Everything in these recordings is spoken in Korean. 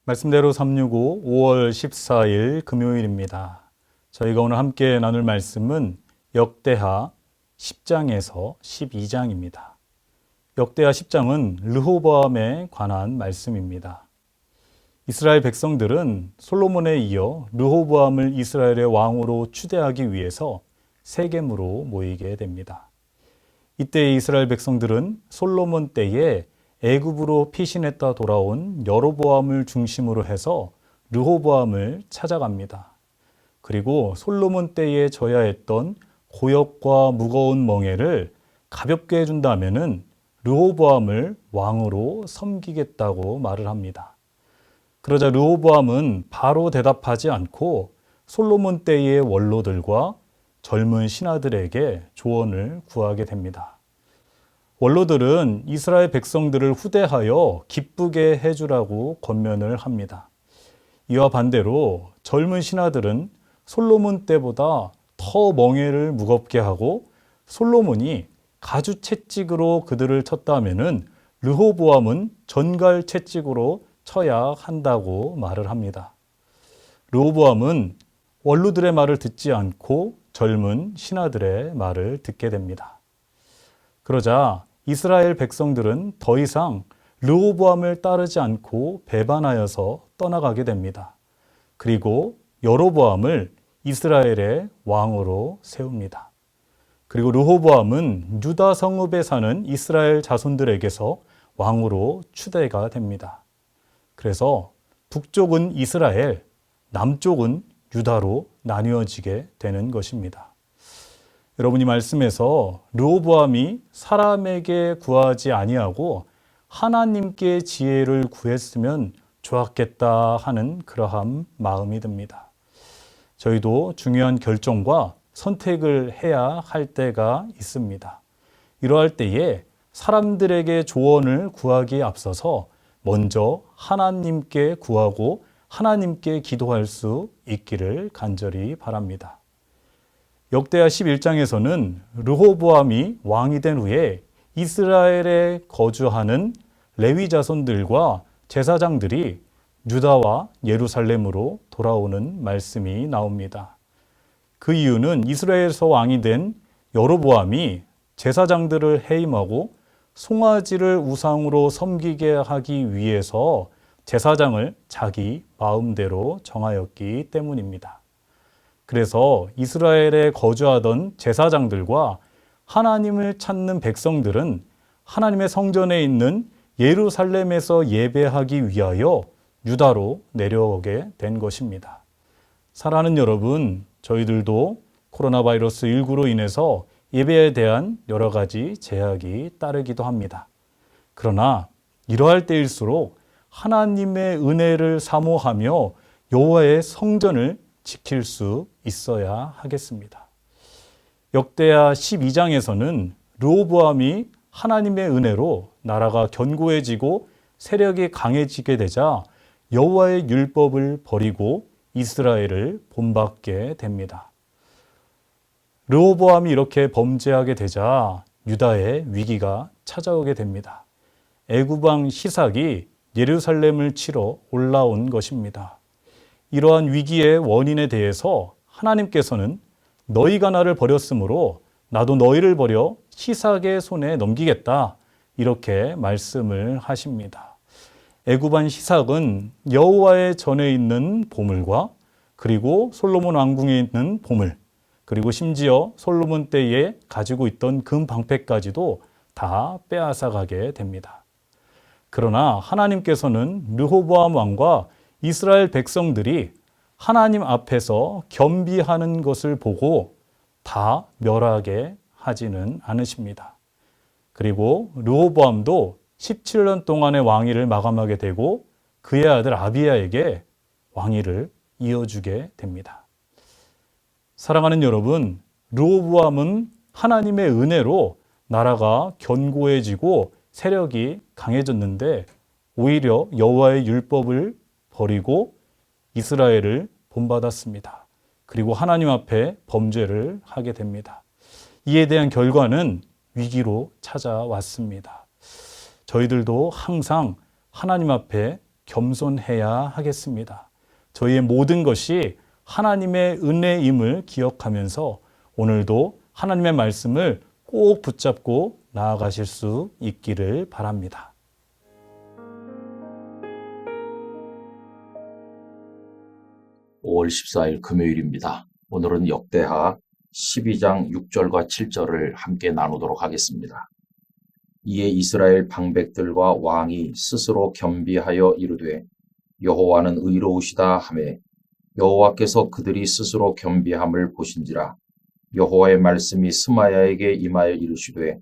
말씀대로 365 5월 14일 금요일입니다. 저희가 오늘 함께 나눌 말씀은 역대하 10장에서 12장입니다. 역대하 10장은 르호보암에 관한 말씀입니다. 이스라엘 백성들은 솔로몬에 이어 르호보암을 이스라엘의 왕으로 추대하기 위해서 세겜으로 모이게 됩니다. 이때 이스라엘 백성들은 솔로몬 때에 애굽으로 피신했다 돌아온 여로보암을 중심으로 해서 르호보암을 찾아갑니다. 그리고 솔로몬 때에 져야 했던 고역과 무거운 멍에를 가볍게 해준다면은 르호보암을 왕으로 섬기겠다고 말을 합니다. 그러자 르호보암은 바로 대답하지 않고 솔로몬 때의 원로들과 젊은 신하들에게 조언을 구하게 됩니다. 원로들은 이스라엘 백성들을 후대하여 기쁘게 해주라고 권면을 합니다. 이와 반대로 젊은 신하들은 솔로몬 때보다 더 멍에를 무겁게 하고 솔로몬이 가주 채찍으로 그들을 쳤다면은 르호보암은 전갈 채찍으로 쳐야 한다고 말을 합니다. 르호보암은 원로들의 말을 듣지 않고 젊은 신하들의 말을 듣게 됩니다. 그러자 이스라엘 백성들은 더 이상 르호보암을 따르지 않고 배반하여서 떠나가게 됩니다. 그리고 여로보암을 이스라엘의 왕으로 세웁니다. 그리고 르호보암은 유다 성읍에 사는 이스라엘 자손들에게서 왕으로 추대가 됩니다. 그래서 북쪽은 이스라엘, 남쪽은 유다로 나뉘어지게 되는 것입니다. 여러분이 말씀에서 르호보암이 사람에게 구하지 아니하고 하나님께 지혜를 구했으면 좋았겠다 하는 그러한 마음이 듭니다. 저희도 중요한 결정과 선택을 해야 할 때가 있습니다. 이러할 때에 사람들에게 조언을 구하기에 앞서서 먼저 하나님께 구하고 하나님께 기도할 수 있기를 간절히 바랍니다. 역대하 11장에서는 르호보암이 왕이 된 후에 이스라엘에 거주하는 레위 자손들과 제사장들이 유다와 예루살렘으로 돌아오는 말씀이 나옵니다. 그 이유는 이스라엘에서 왕이 된 여로보암이 제사장들을 해임하고 송아지를 우상으로 섬기게 하기 위해서 제사장을 자기 마음대로 정하였기 때문입니다. 그래서 이스라엘에 거주하던 제사장들과 하나님을 찾는 백성들은 하나님의 성전에 있는 예루살렘에서 예배하기 위하여 유다로 내려오게 된 것입니다. 사랑하는 여러분, 저희들도 코로나 바이러스 19로 인해서 예배에 대한 여러 가지 제약이 따르기도 합니다. 그러나 이러할 때일수록 하나님의 은혜를 사모하며 여호와의 성전을 지킬 수 있어야 하겠습니다. 역대하 12장에서는 르호보암이 하나님의 은혜로 나라가 견고해지고 세력이 강해지게 되자 여호와의 율법을 버리고 이스라엘을 본받게 됩니다. 르호보암이 이렇게 범죄하게 되자 유다의 위기가 찾아오게 됩니다. 애굽왕 시삭이 예루살렘을 치러 올라온 것입니다. 이러한 위기의 원인에 대해서 하나님께서는 너희가 나를 버렸으므로 나도 너희를 버려 시삭의 손에 넘기겠다 이렇게 말씀을 하십니다. 애굽왕 시삭은 여호와의 전에 있는 보물과 그리고 솔로몬 왕궁에 있는 보물 그리고 심지어 솔로몬 때에 가지고 있던 금 방패까지도 다 빼앗아가게 됩니다. 그러나 하나님께서는 르호보암 왕과 이스라엘 백성들이 하나님 앞에서 겸비하는 것을 보고 다 멸하게 하지는 않으십니다. 그리고 르호보암도 17년 동안의 왕위를 마감하게 되고 그의 아들 아비야에게 왕위를 이어주게 됩니다. 사랑하는 여러분, 르호보암은 하나님의 은혜로 나라가 견고해지고 세력이 강해졌는데 오히려 여호와의 율법을 버리고 이스라엘을 본받았습니다. 그리고 하나님 앞에 범죄를 하게 됩니다. 이에 대한 결과는 위기로 찾아왔습니다. 저희들도 항상 하나님 앞에 겸손해야 하겠습니다. 저희의 모든 것이 하나님의 은혜임을 기억하면서 오늘도 하나님의 말씀을 꼭 붙잡고 나아가실 수 있기를 바랍니다. 5월 14일 금요일입니다. 오늘은 역대하 12장 6절과 7절을 함께 나누도록 하겠습니다. 이에 이스라엘 방백들과 왕이 스스로 겸비하여 이르되 여호와는 의로우시다 하매 여호와께서 그들이 스스로 겸비함을 보신지라. 여호와의 말씀이 스마야에게 임하여 이르시되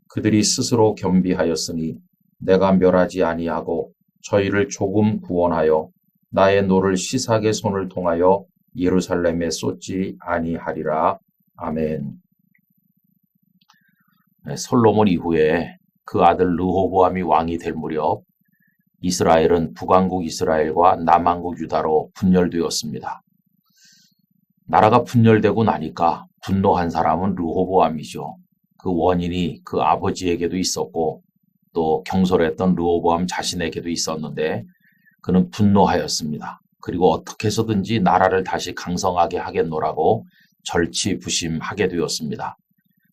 그들이 스스로 겸비하였으니 내가 멸하지 아니하고 저희를 조금 구원하여 나의 노를 시삭의 손을 통하여 예루살렘에 쏟지 아니하리라. 아멘. 솔로몬 이후에 그 아들 르호보암이 왕이 될 무렵 이스라엘은 북왕국 이스라엘과 남왕국 유다로 분열되었습니다. 나라가 분열되고 나니까 분노한 사람은 르호보암이죠. 그 원인이 그 아버지에게도 있었고 또 경솔했던 르호보암 자신에게도 있었는데 그는 분노하였습니다. 그리고 어떻게 해서든지 나라를 다시 강성하게 하겠노라고 절치부심하게 되었습니다.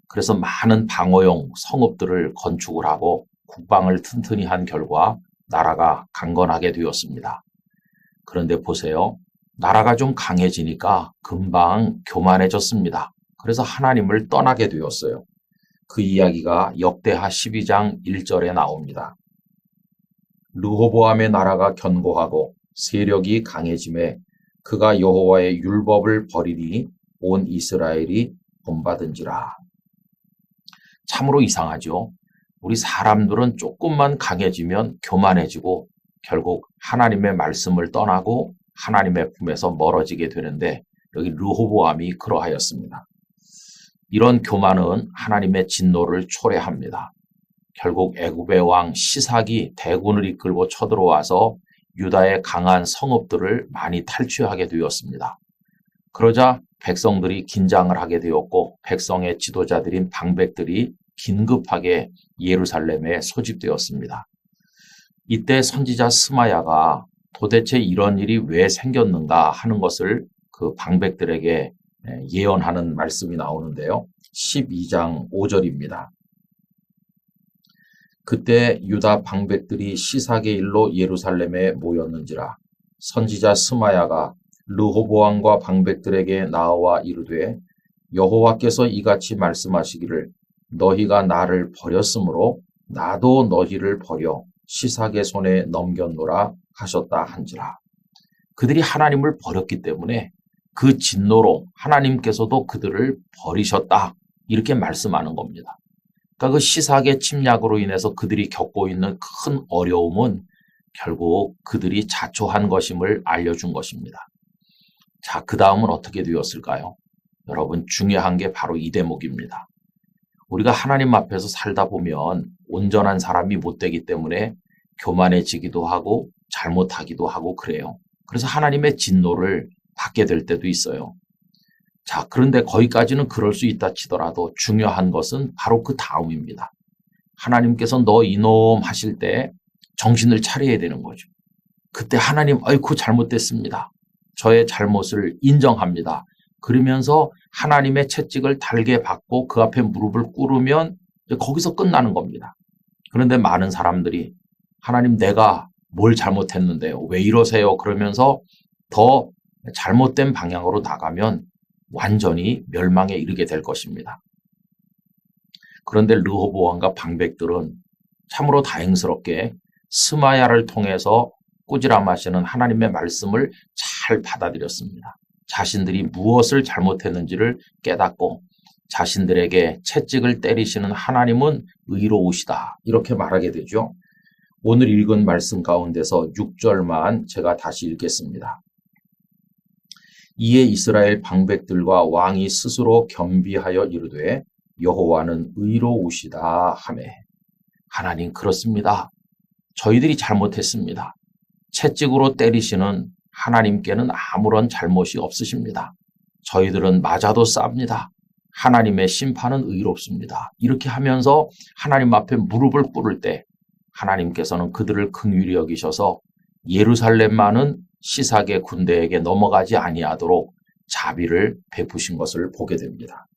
그래서 많은 방어용 성읍들을 건축을 하고 국방을 튼튼히 한 결과 나라가 강건하게 되었습니다. 그런데 보세요. 나라가 좀 강해지니까 금방 교만해졌습니다. 그래서 하나님을 떠나게 되었어요. 그 이야기가 역대하 12장 1절에 나옵니다. 르호보암의 나라가 견고하고 세력이 강해짐에 그가 여호와의 율법을 버리니 온 이스라엘이 본받은지라. 참으로 이상하죠. 우리 사람들은 조금만 강해지면 교만해지고 결국 하나님의 말씀을 떠나고 하나님의 품에서 멀어지게 되는데 여기 르호보암이 그러하였습니다. 이런 교만은 하나님의 진노를 초래합니다. 결국 애굽의 왕 시삭이 대군을 이끌고 쳐들어와서 유다의 강한 성읍들을 많이 탈취하게 되었습니다. 그러자 백성들이 긴장을 하게 되었고 백성의 지도자들인 방백들이 긴급하게 예루살렘에 소집되었습니다. 이때 선지자 스마야가 도대체 이런 일이 왜 생겼는가 하는 것을 그 방백들에게 예언하는 말씀이 나오는데요. 12장 5절입니다. 그때 유다 방백들이 시삭의 일로 예루살렘에 모였는지라. 선지자 스마야가 르호보암과 방백들에게 나와 이르되 여호와께서 이같이 말씀하시기를 너희가 나를 버렸으므로 나도 너희를 버려 시삭의 손에 넘겼노라 하셨다 한지라. 그들이 하나님을 버렸기 때문에 그 진노로 하나님께서도 그들을 버리셨다 이렇게 말씀하는 겁니다. 그러니까 그 시삭의 침략으로 인해서 그들이 겪고 있는 큰 어려움은 결국 그들이 자초한 것임을 알려준 것입니다. 자, 그 다음은 어떻게 되었을까요? 여러분, 중요한 게 바로 이 대목입니다. 우리가 하나님 앞에서 살다 보면 온전한 사람이 못 되기 때문에 교만해지기도 하고 잘못하기도 하고 그래요. 그래서 하나님의 진노를 받게 될 때도 있어요. 자, 그런데 거기까지는 그럴 수 있다 치더라도 중요한 것은 바로 그 다음입니다. 하나님께서 너 이놈 하실 때 정신을 차려야 되는 거죠. 그때 하나님, 아이고 잘못됐습니다. 저의 잘못을 인정합니다. 그러면서 하나님의 채찍을 달게 받고 그 앞에 무릎을 꿇으면 거기서 끝나는 겁니다. 그런데 많은 사람들이 하나님 내가 뭘 잘못했는데요? 왜 이러세요? 그러면서 더 잘못된 방향으로 나가면 완전히 멸망에 이르게 될 것입니다. 그런데 르호보암과 방백들은 참으로 다행스럽게 스마야를 통해서 꾸지람하시는 하나님의 말씀을 잘 받아들였습니다. 자신들이 무엇을 잘못했는지를 깨닫고 자신들에게 채찍을 때리시는 하나님은 의로우시다 이렇게 말하게 되죠. 오늘 읽은 말씀 가운데서 6절만 제가 다시 읽겠습니다. 이에 이스라엘 방백들과 왕이 스스로 겸비하여 이르되 여호와는 의로우시다 하매. 하나님 그렇습니다. 저희들이 잘못했습니다. 채찍으로 때리시는 하나님께는 아무런 잘못이 없으십니다. 저희들은 맞아도 쌉니다. 하나님의 심판은 의롭습니다. 이렇게 하면서 하나님 앞에 무릎을 꿇을 때 하나님께서는 그들을 긍휼히 여기셔서 예루살렘만은 시삭의 군대에게 넘어가지 아니하도록 자비를 베푸신 것을 보게 됩니다.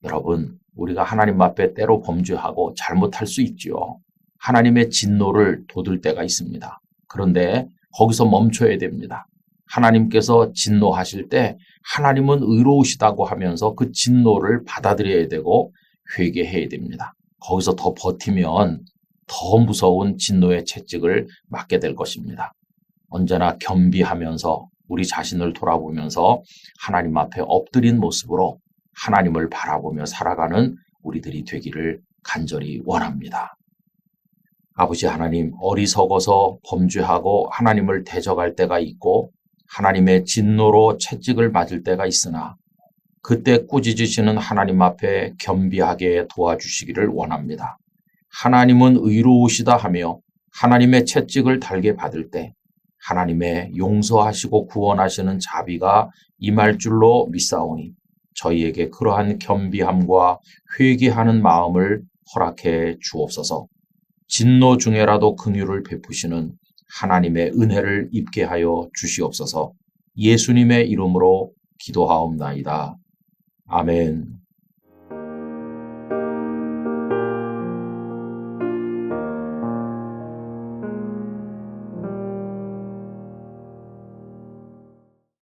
여러분, 우리가 하나님 앞에 때로 범죄하고 잘못할 수 있지요. 하나님의 진노를 돋을 때가 있습니다. 그런데 거기서 멈춰야 됩니다. 하나님께서 진노하실 때 하나님은 의로우시다고 하면서 그 진노를 받아들여야 되고 회개해야 됩니다. 거기서 더 버티면 더 무서운 진노의 채찍을 맞게 될 것입니다. 언제나 겸비하면서 우리 자신을 돌아보면서 하나님 앞에 엎드린 모습으로 하나님을 바라보며 살아가는 우리들이 되기를 간절히 원합니다. 아버지 하나님, 어리석어서 범죄하고 하나님을 대적할 때가 있고 하나님의 진노로 채찍을 맞을 때가 있으나 그때 꾸짖으시는 하나님 앞에 겸비하게 도와주시기를 원합니다. 하나님은 의로우시다 하며 하나님의 채찍을 달게 받을 때 하나님의 용서하시고 구원하시는 자비가 임할 줄로 믿사오니 저희에게 그러한 겸비함과 회개하는 마음을 허락해 주옵소서. 진노 중에라도 긍휼을 베푸시는 하나님의 은혜를 입게 하여 주시옵소서. 예수님의 이름으로 기도하옵나이다. 아멘.